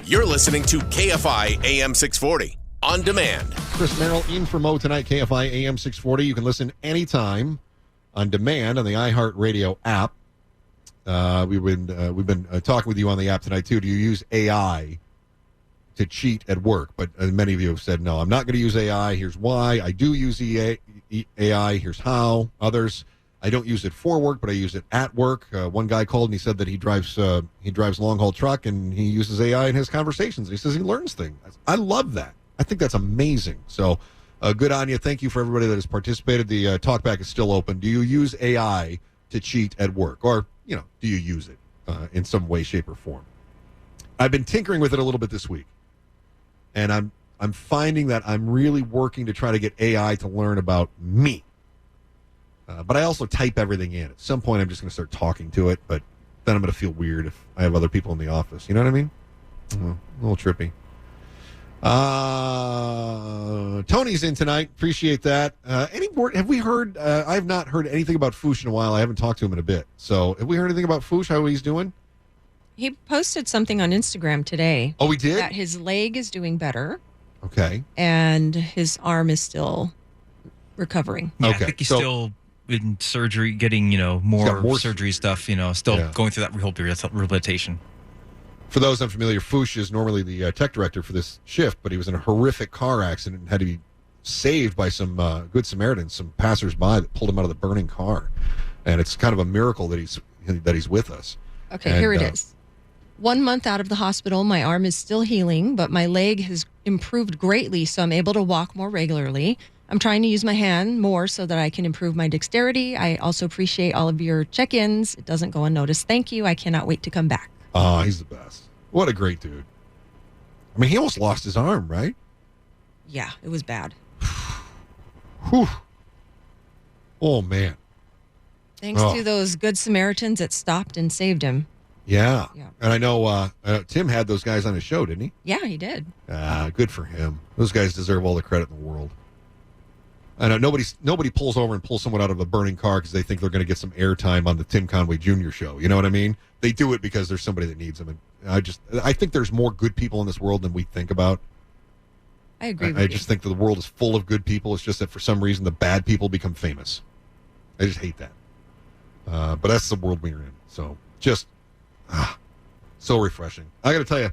You're listening to KFI AM 640 on demand. Chris Merrill in for Mo tonight, KFI AM 640. You can listen anytime on demand on the iHeartRadio app. We've been talking with you on the app tonight, too. Do you use AI to cheat at work? But many of you have said, no, I'm not going to use AI. Here's why. I do use AI. Here's how. Others, I don't use it for work, but I use it at work. One guy called and he said that he drives long haul truck and he uses AI in his conversations. He says he learns things. I love that. I think that's amazing. So good on you. Thank you for everybody that has participated. The talkback is still open. Do you use AI to cheat at work, or do you use it in some way, shape, or form? I've been tinkering with it a little bit this week, and I'm finding that I'm really working to try to get AI to learn about me. But I also type everything in. At some point, I'm just going to start talking to it, but then I'm going to feel weird if I have other people in the office. You know what I mean? A little trippy. Tony's in tonight. Appreciate that. Any more? Have we heard? I have not heard anything about Foosh in a while. I haven't talked to him in a bit. So have we heard anything about Foosh, how he's doing? He posted something on Instagram today. Oh, he did? That his leg is doing better. Okay. And his arm is still recovering. Yeah, okay. I think he's still in surgery, getting, more surgery stuff, still going through that rehabilitation. For those unfamiliar, Foosh is normally the tech director for this shift, but he was in a horrific car accident and had to be saved by some good Samaritans, some passersby that pulled him out of the burning car. And it's kind of a miracle that he's with us. Okay, here it is. 1 month out of the hospital, my arm is still healing, but my leg has improved greatly, so I'm able to walk more regularly. I'm trying to use my hand more so that I can improve my dexterity. I also appreciate all of your check-ins. It doesn't go unnoticed. Thank you. I cannot wait to come back. Oh, he's the best. What a great dude. I mean, he almost lost his arm, right? Yeah, it was bad. Whew. Oh, man. Thanks to those good Samaritans that stopped and saved him. Yeah. And I know Tim had those guys on his show, didn't he? Yeah, he did. Good for him. Those guys deserve all the credit in the world. I know nobody pulls over and pulls someone out of a burning car because they think they're going to get some airtime on the Tim Conway Jr. show. You know what I mean? They do it because there's somebody that needs them. And I think there's more good people in this world than we think about. I agree with you. I just think that the world is full of good people. It's just that for some reason the bad people become famous. I just hate that. But that's the world we're in. So just so refreshing. I got to tell you,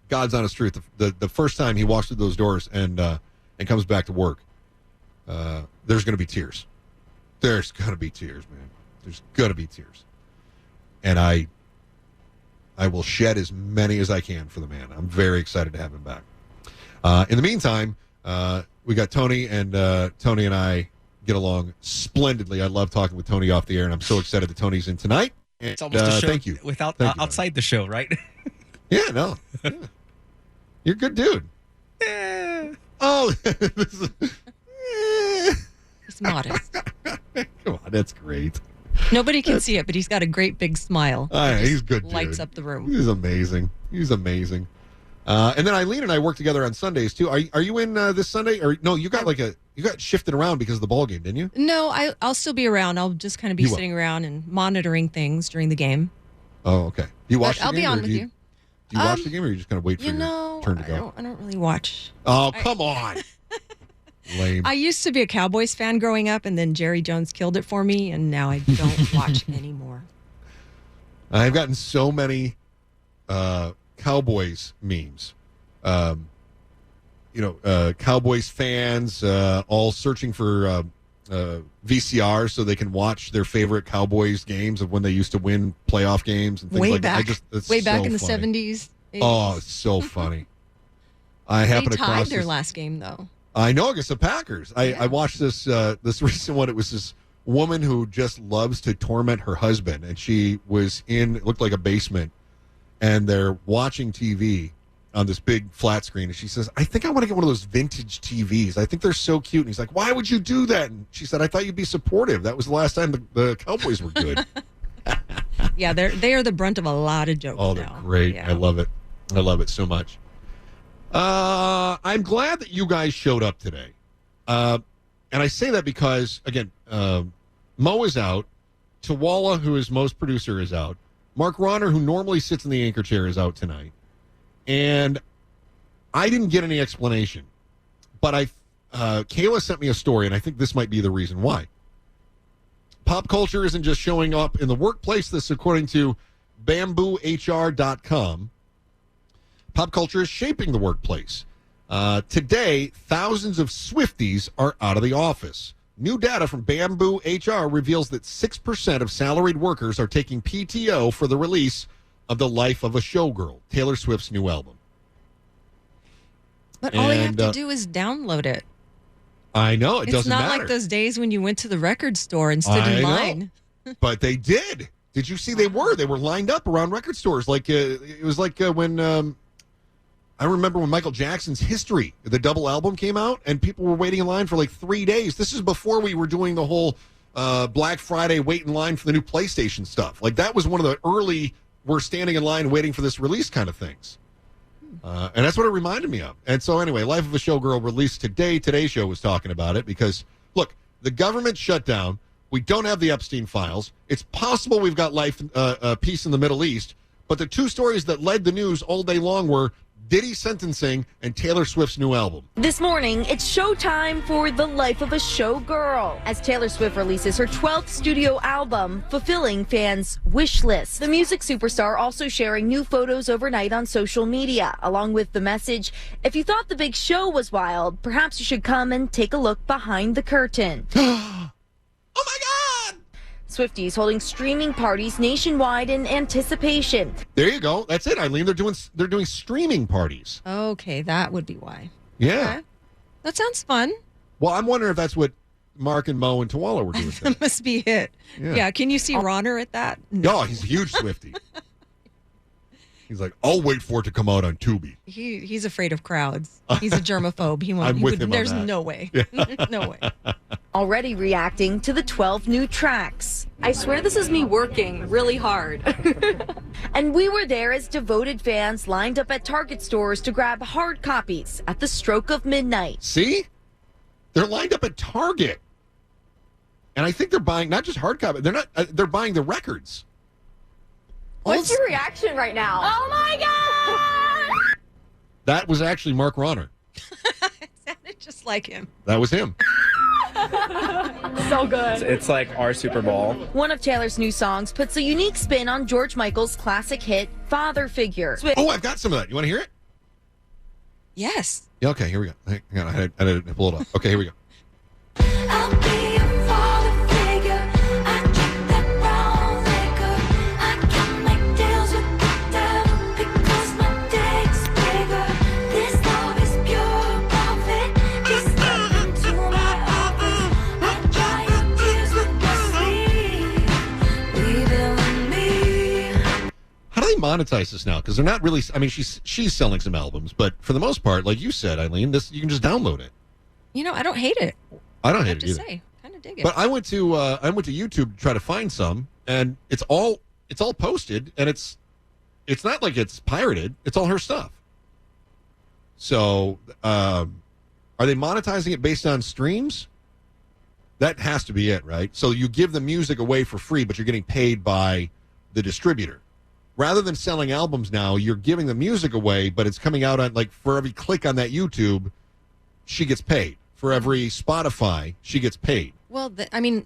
God's honest truth. The first time he walks through those doors and comes back to work, there's going to be tears. There's going to be tears, man. There's going to be tears. And I will shed as many as I can for the man. I'm very excited to have him back. In the meantime, we got Tony, and Tony and I get along splendidly. I love talking with Tony off the air, and I'm so excited that Tony's in tonight. And, it's almost a show thank you. Without Thank you, outside the show, right? Yeah, no. Yeah. You're a good dude. Oh, He's modest. Come on, that's great. Nobody can see it, but he's got a great big smile. He's good, dude. Lights up the room. He's amazing. And then Eileen and I work together on Sundays too. Are you in this Sunday? Or no? You got shifted around because of the ball game, didn't you? No, I'll still be around. I'll just kind of be sitting around and monitoring things during the game. Oh, okay. You watch the game? I'll be on with you. Do you watch the game, or are you just going to wait for your turn to go? I don't really watch. Oh, come on. Lame. I used to be a Cowboys fan growing up, and then Jerry Jones killed it for me, and now I don't watch anymore. I've gotten so many Cowboys memes. Cowboys fans all searching for VCRs so they can watch their favorite Cowboys games of when they used to win playoff games and things way like back, that. Way back in the 70s. 80s. Oh, it's so funny. I happened they across tied their last game, though. I know, against the Packers. I watched this recent one. It was this woman who just loves to torment her husband, and she was it looked like a basement, and they're watching TV on this big flat screen, and she says, I think I want to get one of those vintage TVs. I think they're so cute. And he's like, why would you do that? And she said, I thought you'd be supportive. That was the last time the Cowboys were good. Yeah, they are the brunt of a lot of jokes. Oh, they're great. Yeah. I love it. I love it so much. I'm glad that you guys showed up today. And I say that because, again, Mo is out. Tawala, who is most producer, is out. Mark Ronner, who normally sits in the anchor chair, is out tonight. And I didn't get any explanation. But Kayla sent me a story, and I think this might be the reason why. Pop culture isn't just showing up in the workplace. This, according to bamboohr.com. Pop culture is shaping the workplace. Today, thousands of Swifties are out of the office. New data from Bamboo HR reveals that 6% of salaried workers are taking PTO for the release of The Life of a Showgirl, Taylor Swift's new album. But all you have to do is download it. I know. It doesn't matter. It's not like those days when you went to the record store and stood in line. But they did. Did you see they were? They were lined up around record stores. Like it was like when I remember when Michael Jackson's History, the double album, came out, and people were waiting in line for like 3 days. This is before we were doing the whole Black Friday wait in line for the new PlayStation stuff. Like that was one of the early we're standing in line waiting for this release kind of things. And that's what it reminded me of. And so anyway, Life of a Showgirl released today. Today's Show was talking about it because, look, the government shut down. We don't have the Epstein files. It's possible we've got peace in the Middle East. But the two stories that led the news all day long were Diddy sentencing and Taylor Swift's new album. This morning, it's showtime for The Life of a Showgirl as Taylor Swift releases her 12th studio album, fulfilling fans' wish list. The music superstar also sharing new photos overnight on social media, along with the message, if you thought the big show was wild, perhaps you should come and take a look behind the curtain. Oh my God! Swifties holding streaming parties nationwide in anticipation. There you go. That's it, Eileen. They're doing streaming parties. Okay, that would be why. Yeah. Okay. That sounds fun. Well, I'm wondering if that's what Mark and Mo and Tawala were doing. That must be it. Yeah. Can you see Ronner at that? No, he's a huge Swiftie. He's like, I'll wait for it to come out on Tubi. He's afraid of crowds. He's a germaphobe. I'm with him on There's that. no way. No way. Already reacting to the 12 new tracks. I swear this is me working really hard. And we were there as devoted fans lined up at Target stores to grab hard copies at the stroke of midnight. See? They're lined up at Target. And I think they're buying not just hard copies. They're buying the records. What's your reaction right now? Oh my God! That was actually Mark Ronner. It sounded just like him. That was him. So good. It's like our Super Bowl. One of Taylor's new songs puts a unique spin on George Michael's classic hit, Father Figure. Oh, I've got some of that. You want to hear it? Yes. Yeah, okay, here we go. Hang on, I had to pull it up. Okay, here we go. I'll be a father figure. I drink that brown liquor. I can make deals with the devil because my dick's bigger. This love is pure profit. Just step into my office. I dry your tears with my sleeve. Leave it with me. How do they monetize this now? Because they're not really. I mean, she's selling some albums, but for the most part, like you said, Eileen, you can just download it. I don't hate it. I don't I hate have it to either. say, kind of dig it. But I went to YouTube to try to find some, and it's all posted, and it's not like it's pirated. It's all her stuff. So, are they monetizing it based on streams? That has to be it, right? So you give the music away for free, but you're getting paid by the distributor. Rather than selling albums now, you're giving the music away, but it's coming out on, like, for every click on that YouTube, she gets paid. For every Spotify, she gets paid. Well,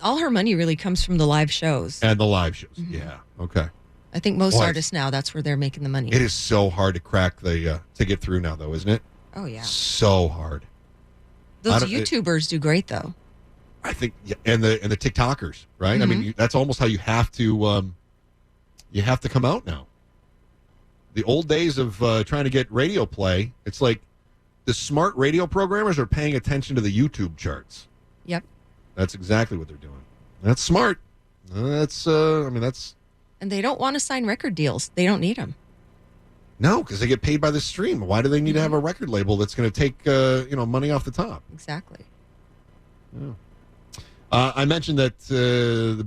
all her money really comes from the live shows. And the live shows. Mm-hmm. Yeah. Okay. I think most artists now, that's where they're making the money. It is so hard to crack to get through now, though, isn't it? Oh, yeah. So hard. Those YouTubers do great, though. I think, and the TikTokers, right? Mm-hmm. I mean, that's almost how you have to come out now. The old days of trying to get radio play, it's like the smart radio programmers are paying attention to the YouTube charts. Yep. That's exactly what they're doing. That's smart. That's. And they don't want to sign record deals. They don't need them. No, because they get paid by the stream. Why do they need to have a record label that's going to take money off the top? Exactly. Yeah. I mentioned that the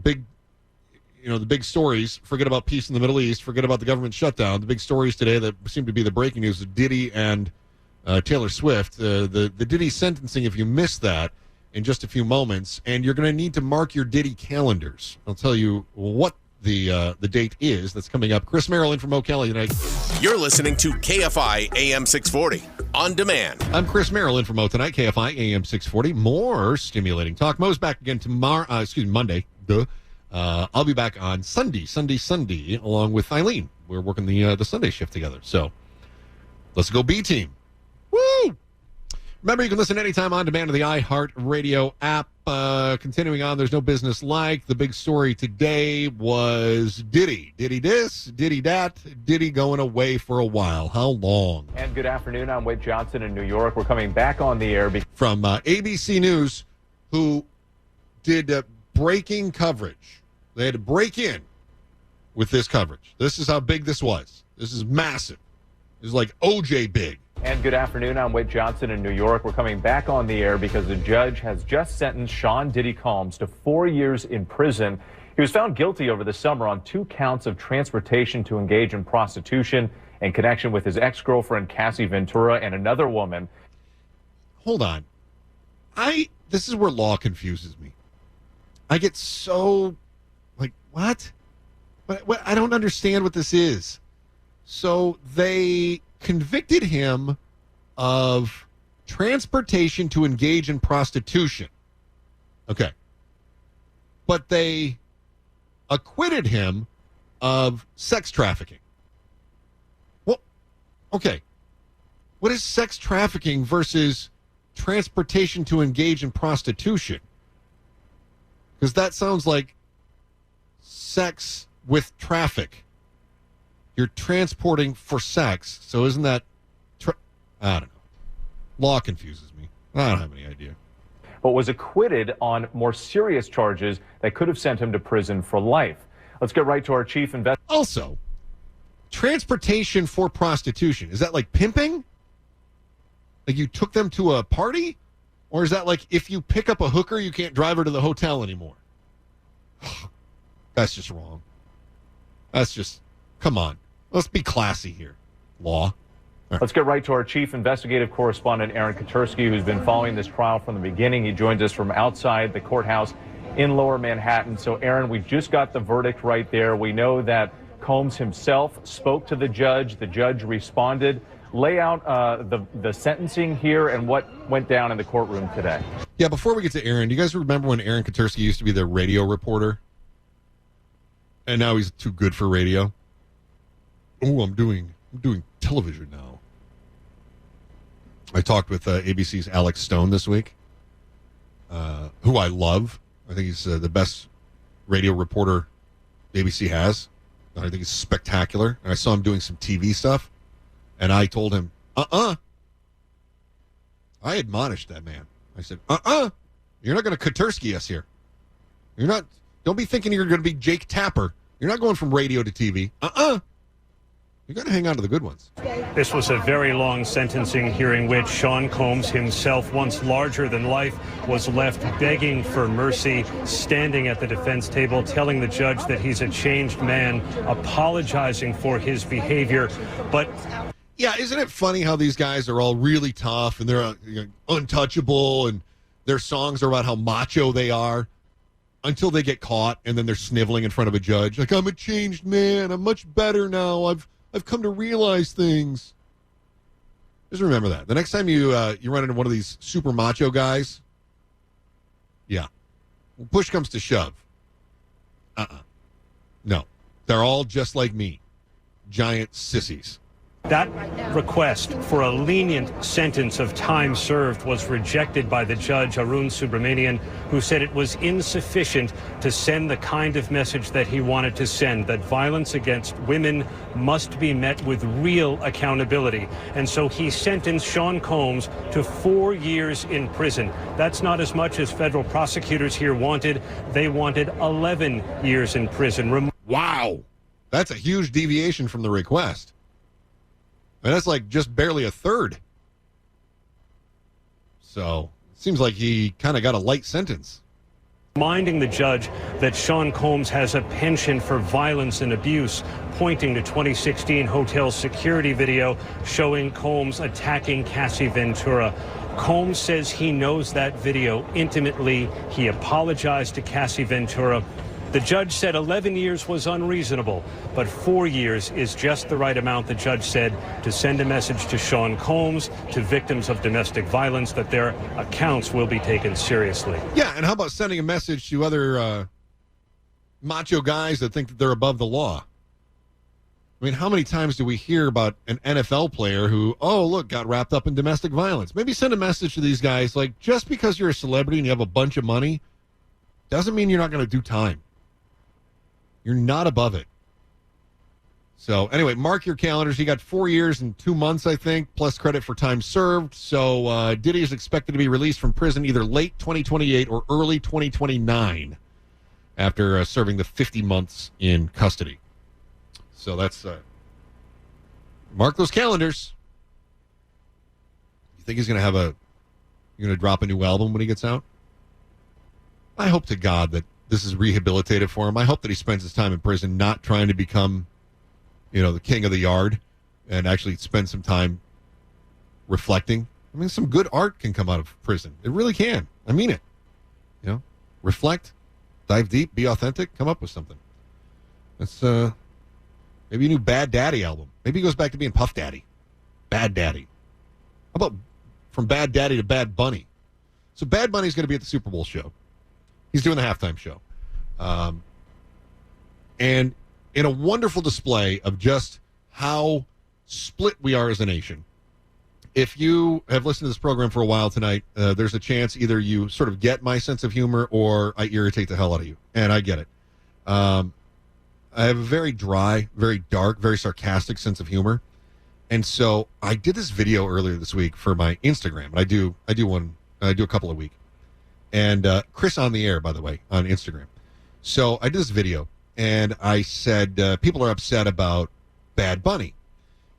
big stories. Forget about peace in the Middle East. Forget about the government shutdown. The big stories today that seem to be the breaking news of Diddy and Taylor Swift. The Diddy sentencing. If you missed that, in just a few moments, and you're going to need to mark your Diddy calendars. I'll tell you what the date is. That's coming up. Chris Merrill in from O'Kelly tonight. You're listening to KFI AM 640 on demand. I'm Chris Merrill in from O tonight. KFI AM 640. More stimulating talk. Mo's back again tomorrow. Monday. Duh. I'll be back on Sunday, along with Eileen. We're working the Sunday shift together. So let's go B team. Woo! Remember, you can listen anytime on demand to the iHeart Radio app. Continuing on, there's no business like. The big story today was Diddy. Diddy this, Diddy that, Diddy going away for a while. How long? And good afternoon. I'm Wade Johnson in New York. We're coming back on the air. From ABC News, who did breaking coverage. They had to break in with this coverage. This is how big this was. This is massive. This is like OJ big. And good afternoon. I'm Wade Johnson in New York. We're coming back on the air because the judge has just sentenced Sean Diddy Combs to 4 years in prison. He was found guilty over the summer on 2 counts of transportation to engage in prostitution in connection with his ex-girlfriend Cassie Ventura and another woman. Hold on. This is where law confuses me. I get so like, what? What? I don't understand what this is. So they convicted him of transportation to engage in prostitution. Okay. But they acquitted him of sex trafficking. Well, okay. What is sex trafficking versus transportation to engage in prostitution? Because that sounds like sex with traffic. You're transporting for sex, so isn't that... I don't know. Law confuses me. I don't have any idea. But was acquitted on more serious charges that could have sent him to prison for life. Let's get right to our chief investigator. Also, transportation for prostitution, is that like pimping? Like you took them to a party? Or is that like if you pick up a hooker, you can't drive her to the hotel anymore? That's just wrong. That's just... Come on. Let's be classy here. Law. Right. Let's get right to our chief investigative correspondent, Aaron Katersky, who's been following this trial from the beginning. He joins us from outside the courthouse in Lower Manhattan. So, Aaron, we just got the verdict right there. We know that Combs himself spoke to the judge. The judge responded. Lay out the sentencing here and what went down in the courtroom today. Yeah, before we get to Aaron, do you guys remember when Aaron Katersky used to be the radio reporter? And now he's too good for radio? Oh, I'm doing television now. I talked with ABC's Alex Stone this week, who I love. I think he's the best radio reporter ABC has. I think he's spectacular. And I saw him doing some TV stuff, and I told him, I admonished that man. I said, you're not going to Katersky us here. You're not. Don't be thinking you're going to be Jake Tapper. You're not going from radio to TV. You got to hang on to the good ones. This was a very long sentencing hearing, which Sean Combs himself, once larger than life, was left begging for mercy, standing at the defense table, telling the judge that he's a changed man, apologizing for his behavior. But yeah, isn't it funny how these guys are all really tough and they're untouchable, and their songs are about how macho they are until they get caught, and then they're sniveling in front of a judge like, I'm a changed man, I'm much better now, I've come to realize things. Just remember that. The next time you run into one of these super macho guys, yeah, when push comes to shove, no, they're all just like me, giant sissies. that request for a lenient sentence of time served was rejected by the judge, Arun Subramanian, who said it was insufficient to send the kind of message that he wanted to send, that violence against women must be met with real accountability. And so he sentenced Sean Combs to 4 years in prison. That's not as much as federal prosecutors here wanted. They wanted 11 years in prison. Wow. That's a huge deviation from the request. And that's like just barely a third. So it seems like he kind of got a light sentence. Reminding the judge that Sean Combs has a penchant for violence and abuse, pointing to 2016 hotel security video showing Combs attacking Cassie Ventura. Combs says he knows that video intimately. He apologized to Cassie Ventura. The judge said 11 years was unreasonable, but 4 years is just the right amount, the judge said, to send a message to Sean Combs, to victims of domestic violence, that their accounts will be taken seriously. Yeah, and how about sending a message to other macho guys that think that they're above the law? I mean, how many times do we hear about an NFL player who, got wrapped up in domestic violence? Maybe send a message to these guys, like, just because you're a celebrity and you have a bunch of money doesn't mean you're not going to do time. You're not above it. So, anyway, mark your calendars. He got 4 years and 2 months, I think, plus credit for time served. So, Diddy is expected to be released from prison either late 2028 or early 2029 after serving the 50 months in custody. So that's mark those calendars. You think he's going to drop a new album when he gets out? I hope to God that this is rehabilitative for him. I hope that he spends his time in prison not trying to become, the king of the yard, and actually spend some time reflecting. I mean, some good art can come out of prison. It really can. I mean it. Reflect, dive deep, be authentic, come up with something. That's maybe a new Bad Daddy album. Maybe he goes back to being Puff Daddy. Bad Daddy. How about from Bad Daddy to Bad Bunny? So Bad Bunny's going to be at the Super Bowl show. He's doing the halftime show. And in a wonderful display of just how split we are as a nation, if you have listened to this program for a while tonight, there's a chance either you sort of get my sense of humor or I irritate the hell out of you. And I get it. I have a very dry, very dark, very sarcastic sense of humor. And so I did this video earlier this week for my Instagram. And I do a couple a week. And Chris on the Air, by the way, on Instagram. So I did this video, and I said people are upset about Bad Bunny.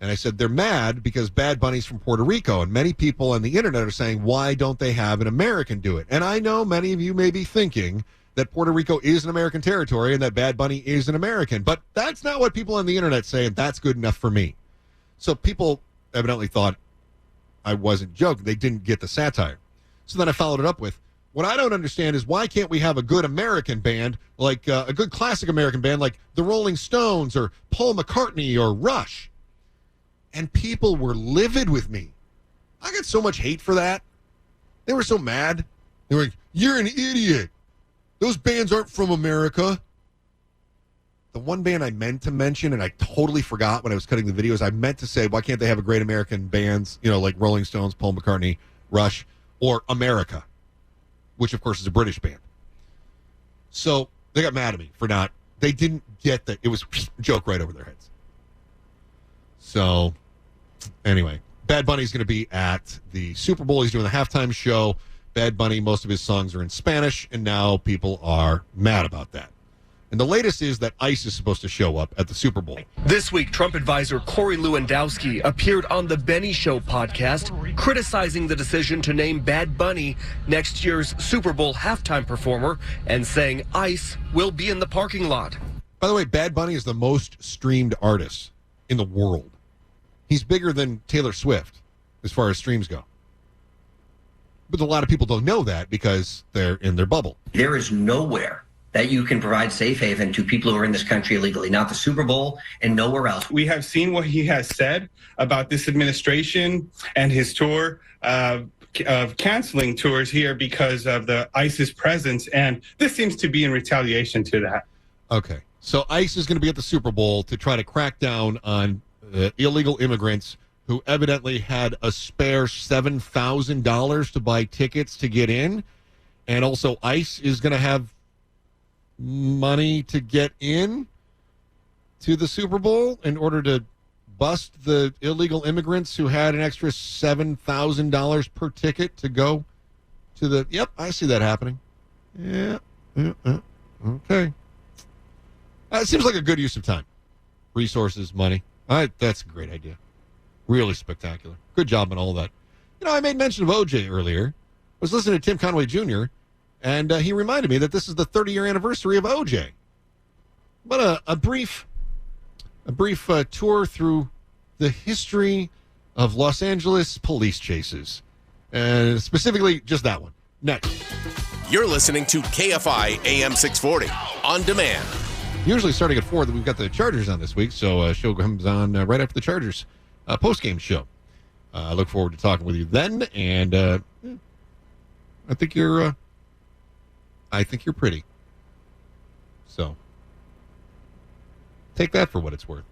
And I said they're mad because Bad Bunny's from Puerto Rico. And many people on the internet are saying, why don't they have an American do it? And I know many of you may be thinking that Puerto Rico is an American territory and that Bad Bunny is an American. But that's not what people on the internet say, and that's good enough for me. So people evidently thought I wasn't joking. They didn't get the satire. So then I followed it up with, what I don't understand is why can't we have a good American band, like a good classic American band like the Rolling Stones or Paul McCartney or Rush? And people were livid with me. I got so much hate for that. They were so mad. They were like, you're an idiot. Those bands aren't from America. The one band I meant to mention, and I totally forgot when I was cutting the videos, I meant to say, why can't they have a great American bands, like Rolling Stones, Paul McCartney, Rush, or America, which, of course, is a British band. So they got mad at me for not, they didn't get that. It was a joke right over their heads. So, anyway, Bad Bunny's going to be at the Super Bowl. He's doing the halftime show. Bad Bunny, most of his songs are in Spanish, and now people are mad about that. And the latest is that ICE is supposed to show up at the Super Bowl. This week, Trump advisor Corey Lewandowski appeared on the Benny Show podcast, criticizing the decision to name Bad Bunny next year's Super Bowl halftime performer and saying ICE will be in the parking lot. By the way, Bad Bunny is the most streamed artist in the world. He's bigger than Taylor Swift as far as streams go. But a lot of people don't know that because they're in their bubble. There is nowhere that you can provide safe haven to people who are in this country illegally, not the Super Bowl and nowhere else. We have seen what he has said about this administration and his tour of canceling tours here because of the ISIS presence, and this seems to be in retaliation to that. Okay, so ICE is going to be at the Super Bowl to try to crack down on illegal immigrants who evidently had a spare $7,000 to buy tickets to get in. And also ICE is going to have money to get in to the Super Bowl in order to bust the illegal immigrants who had an extra $7,000 per ticket to go to the... Yep, I see that happening. Yeah. Okay. It seems like a good use of time. Resources, money. That's a great idea. Really spectacular. Good job on all that. I made mention of OJ earlier. I was listening to Tim Conway Jr., and he reminded me that this is the 30-year anniversary of OJ. But a brief tour through the history of Los Angeles police chases. And specifically, just that one. Next. You're listening to KFI AM 640 on demand. Usually starting at 4, we've got the Chargers on this week, so show comes on right after the Chargers post-game show. I look forward to talking with you then, and I think you're pretty. So take that for what it's worth.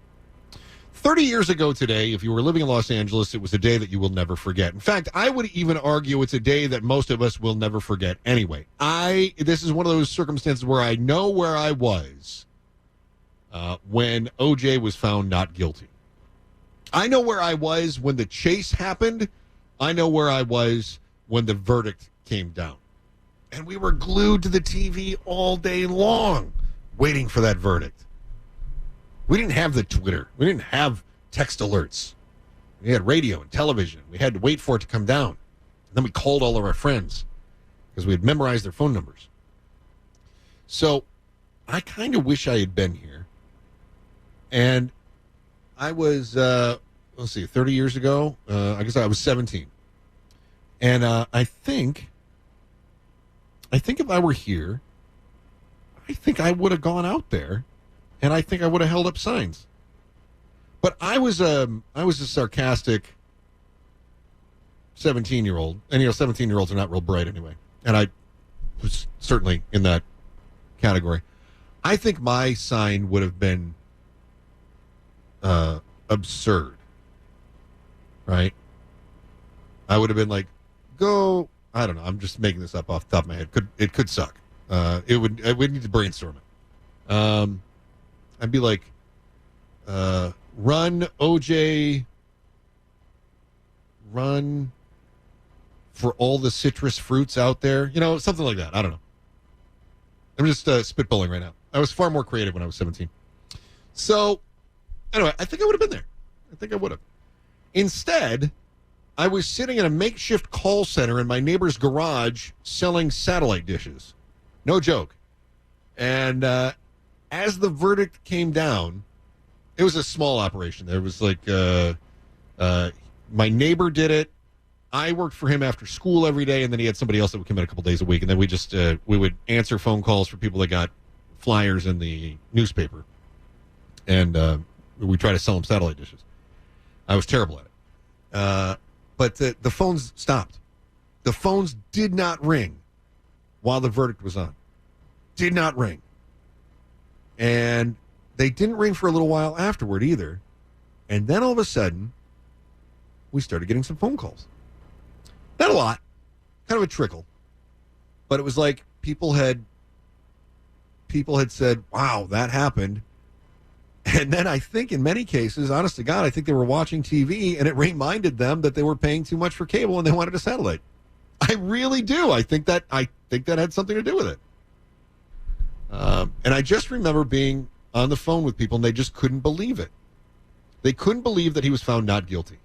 30 years ago today, if you were living in Los Angeles, it was a day that you will never forget. In fact, I would even argue it's a day that most of us will never forget anyway. This is one of those circumstances where I know where I was when OJ was found not guilty. I know where I was when the chase happened. I know where I was when the verdict came down. And we were glued to the TV all day long waiting for that verdict. We didn't have the Twitter. We didn't have text alerts. We had radio and television. We had to wait for it to come down. And then we called all of our friends because we had memorized their phone numbers. So I kind of wish I had been here. And I was, 30 years ago, I guess I was 17. And I think if I were here, I think I would have gone out there. And I think I would have held up signs. But I was a sarcastic 17-year-old. And, 17-year-olds are not real bright anyway. And I was certainly in that category. I think my sign would have been absurd. Right? I would have been like, go, I don't know. I'm just making this up off the top of my head. It could suck. I would need to brainstorm it. I'd be like, run, OJ, run for all the citrus fruits out there. Something like that. I don't know. I'm just spitballing right now. I was far more creative when I was 17. So, anyway, I think I would have been there. I think I would have. Instead, I was sitting in a makeshift call center in my neighbor's garage selling satellite dishes. No joke. And, as the verdict came down, it was a small operation. There was like my neighbor did it. I worked for him after school every day, and then he had somebody else that would come in a couple days a week. And then we would answer phone calls for people that got flyers in the newspaper, and we try to sell them satellite dishes. I was terrible at it, but the phones stopped. The phones did not ring while the verdict was on. Did not ring. And they didn't ring for a little while afterward either. And then all of a sudden, we started getting some phone calls. Not a lot, kind of a trickle. But it was like people had said, wow, that happened. And then I think in many cases, honest to God, I think they were watching TV and it reminded them that they were paying too much for cable and they wanted a satellite. I really do. I think that had something to do with it. And I just remember being on the phone with people, and they just couldn't believe it. They couldn't believe that he was found not guilty.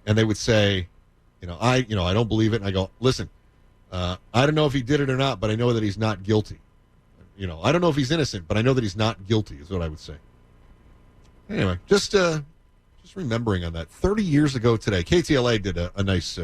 And they would say, I don't believe it. And I go, listen, I don't know if he did it or not, but I know that he's not guilty. I don't know if he's innocent, but I know that he's not guilty is what I would say. Anyway, just remembering on that. 30 years ago today, KTLA did a nice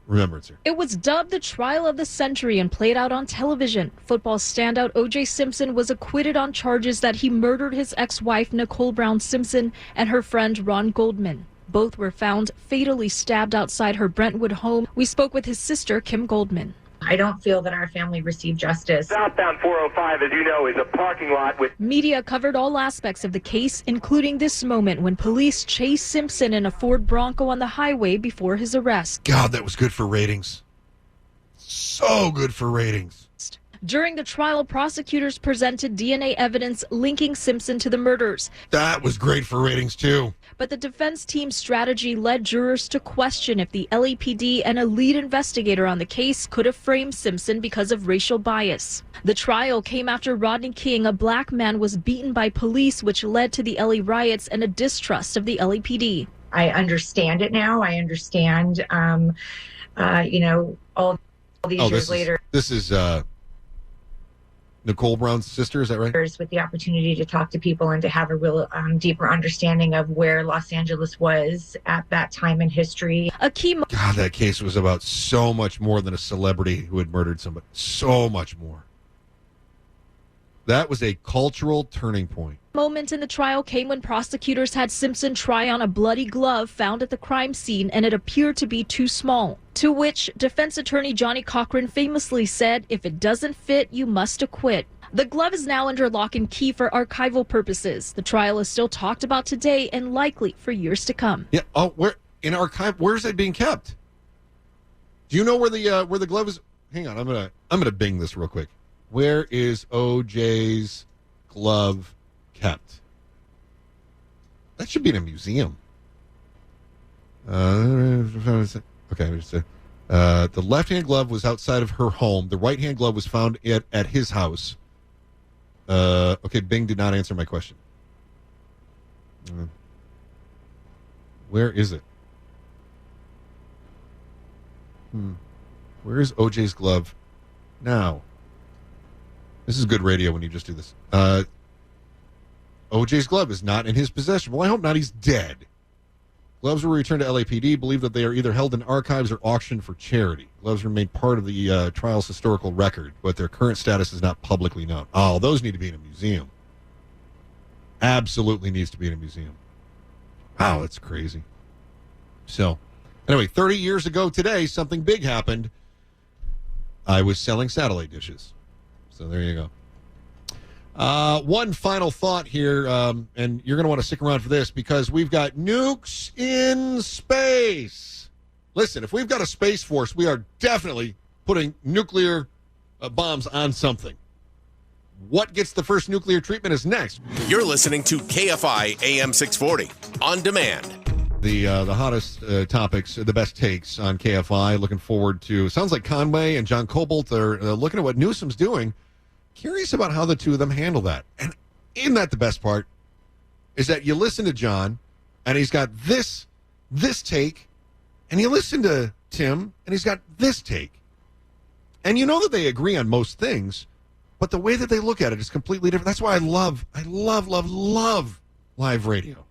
remembrance here. It was dubbed the trial of the century and played out on television. Football standout O.J. Simpson was acquitted on charges that he murdered his ex-wife Nicole Brown Simpson and her friend Ron Goldman. Both were found fatally stabbed outside her Brentwood home. We spoke with his sister, Kim Goldman. I don't feel that our family received justice. Southbound 405, as you know, is a parking lot with... Media covered all aspects of the case, including this moment when police chased Simpson in a Ford Bronco on the highway before his arrest. God, that was good for ratings. So good for ratings. During the trial, prosecutors presented DNA evidence linking Simpson to the murders. That was great for ratings, too. But the defense team's strategy led jurors to question if the LAPD and a lead investigator on the case could have framed Simpson because of racial bias. The trial came after Rodney King, a black man, was beaten by police, which led to the LA riots and a distrust of the LAPD. I understand it now. I understand, all these years later. This is Nicole Brown's sister, is that right? With the opportunity to talk to people and to have a real deeper understanding of where Los Angeles was at that time in history. God, that case was about so much more than a celebrity who had murdered somebody. So much more. That was a cultural turning point. Moment in the trial came when prosecutors had Simpson try on a bloody glove found at the crime scene, and it appeared to be too small. To which defense attorney Johnny Cochran famously said, "If it doesn't fit, you must acquit." The glove is now under lock and key for archival purposes. The trial is still talked about today and likely for years to come. Yeah. Oh, where is it being kept? Do you know where the glove is? Hang on, I'm gonna Bing this real quick. Where is OJ's glove kept? That should be in a museum. Okay. The left-hand glove was outside of her home. The right-hand glove was found at his house. Okay, Bing did not answer my question. Where is it? Where is OJ's glove now? This is good radio when you just do this. OJ's glove is not in his possession. Well, I hope not. He's dead. Gloves were returned to LAPD. Believe that they are either held in archives or auctioned for charity. Gloves remain part of the trial's historical record, but their current status is not publicly known. Oh, those need to be in a museum. Absolutely needs to be in a museum. Wow, that's crazy. So, anyway, 30 years ago today, something big happened. I was selling satellite dishes. So there you go. One final thought here, and you're going to want to stick around for this because we've got nukes in space. Listen, if we've got a space force, we are definitely putting nuclear bombs on something. What gets the first nuclear treatment is next. You're listening to KFI AM 640 on demand. The hottest topics, the best takes on KFI. Looking forward to, sounds like Conway and John Cobalt are looking at what Newsom's doing. Curious about how the two of them handle that. And isn't that the best part? Is that you listen to John, and he's got this take, and you listen to Tim, and he's got this take. And you know that they agree on most things, but the way that they look at it is completely different. That's why I love live radio.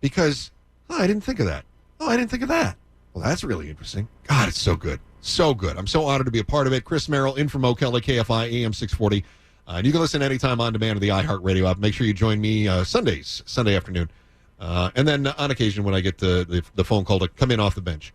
Because, I didn't think of that. Oh, I didn't think of that. Well, that's really interesting. God, it's so good. So good. I'm so honored to be a part of it. Chris Merrill, in from Ocala, KFI, AM 640. And you can listen anytime on demand to the iHeartRadio app. Make sure you join me Sunday afternoon. And then on occasion when I get the phone call to come in off the bench.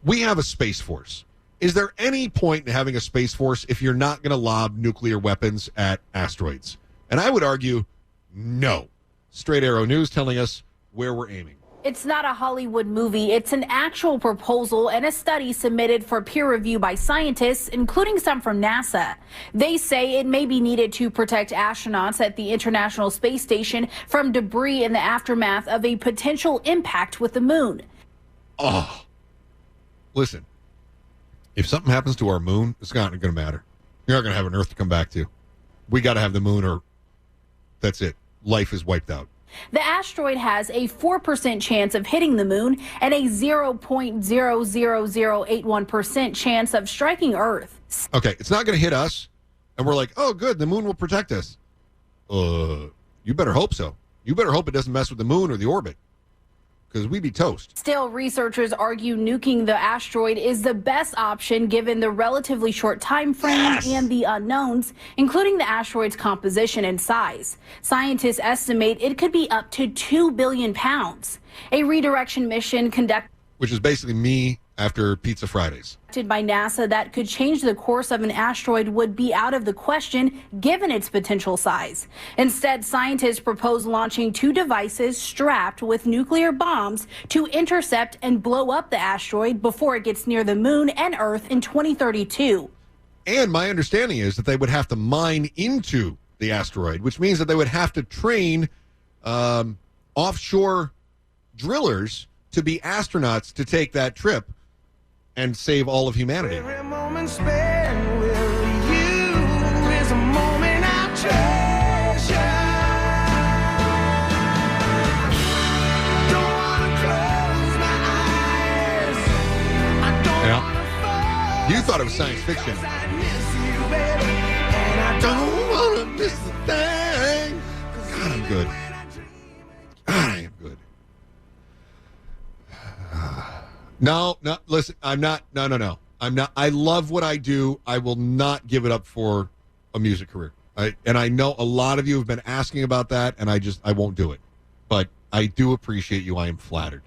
We have a Space Force. Is there any point in having a Space Force if you're not going to lob nuclear weapons at asteroids? And I would argue, no. Straight Arrow News telling us where we're aiming. It's not a Hollywood movie. It's an actual proposal and a study submitted for peer review by scientists, including some from NASA. They say it may be needed to protect astronauts at the International Space Station from debris in the aftermath of a potential impact with the moon. Oh, listen, if something happens to our moon, it's not going to matter. You're not going to have an Earth to come back to. We got to have the moon or that's it. Life is wiped out. The asteroid has a 4% chance of hitting the moon and a 0.00081% chance of striking Earth. Okay, it's not going to hit us, and we're like, oh, good, the moon will protect us. You better hope so. You better hope it doesn't mess with the moon or the orbit, because we'd be toast. Still, researchers argue nuking the asteroid is the best option given the relatively short time frame and the unknowns, including the asteroid's composition and size. Scientists estimate it could be up to 2 billion pounds. A redirection mission conducted, which is basically me after Pizza Fridays, by NASA that could change the course of an asteroid would be out of the question given its potential size. Instead, scientists propose launching 2 devices strapped with nuclear bombs to intercept and blow up the asteroid before it gets near the moon and Earth in 2032. And my understanding is that they would have to mine into the asteroid, which means that they would have to train offshore drillers to be astronauts to take that trip and save all of humanity. Every moment spent with you is a moment I treasure. Don't wanna close my eyes. I don't wanna fall. You thought it was science fiction. I miss you, baby, and I don't want to miss a thing. God, I'm good. God, I am good. No, listen, I'm not. No. I'm not. I love what I do. I will not give it up for a music career. And I know a lot of you have been asking about that, and I won't do it. But I do appreciate you. I am flattered.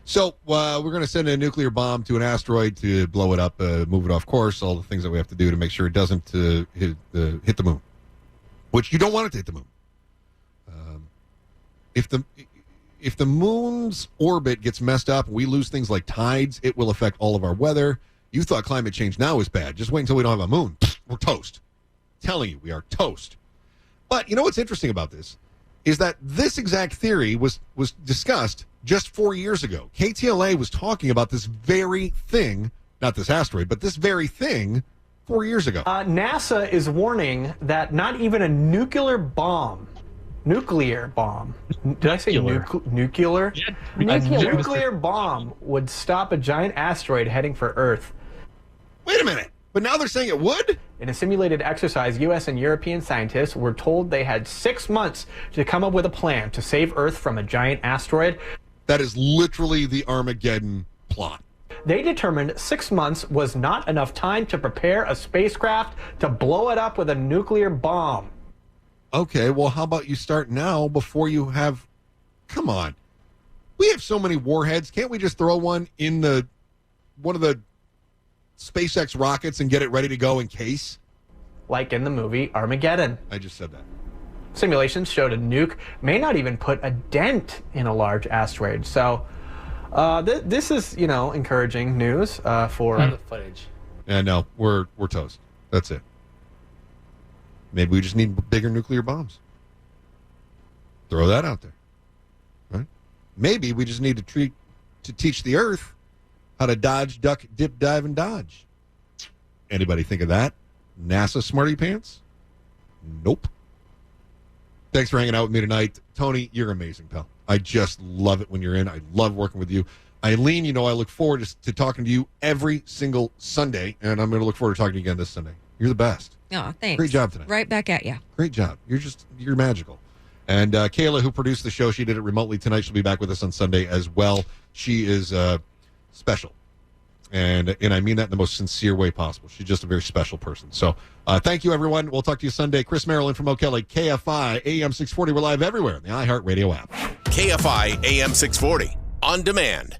So we're going to send a nuclear bomb to an asteroid to blow it up, move it off course, all the things that we have to do to make sure it doesn't hit the moon, which you don't want it to hit the moon. If the moon's orbit gets messed up and we lose things like tides, it will affect all of our weather. You thought climate change now is bad. Just wait until we don't have a moon. We're toast. I'm telling you, we are toast. But you know what's interesting about this is that this exact theory was discussed just 4 years ago. KTLA was talking about this very thing, not this asteroid, but this very thing 4 years ago. NASA is warning that not even a nuclear bomb. Did I say nuclear? Yeah. A nuclear bomb would stop a giant asteroid heading for Earth. Wait a minute. But now they're saying it would? In a simulated exercise, U.S. and European scientists were told they had 6 months to come up with a plan to save Earth from a giant asteroid. That is literally the Armageddon plot. They determined 6 months was not enough time to prepare a spacecraft to blow it up with a nuclear bomb. Okay, well, how about you start now before you have... Come on. We have so many warheads. Can't we just throw one in one of the SpaceX rockets and get it ready to go in case? Like in the movie Armageddon. I just said that. Simulations showed a nuke may not even put a dent in a large asteroid. So this is, encouraging news for the footage. Yeah, no, we're toast. That's it. Maybe we just need bigger nuclear bombs. Throw that out there. Right? Maybe we just need to teach the Earth how to dodge, duck, dip, dive, and dodge. Anybody think of that? NASA smarty pants? Nope. Thanks for hanging out with me tonight. Tony, you're amazing, pal. I just love it when you're in. I love working with you. Eileen, I look forward to talking to you every single Sunday, and I'm going to look forward to talking to you again this Sunday. You're the best. Oh, thanks. Great job tonight. Right back at you. Great job. You're magical. And Kayla, who produced the show, she did it remotely tonight. She'll be back with us on Sunday as well. She is special. And I mean that in the most sincere way possible. She's just a very special person. So thank you, everyone. We'll talk to you Sunday. Chris Merrill in from O'Kelly, KFI, AM 640. We're live everywhere in the iHeartRadio app. KFI AM 640 on demand.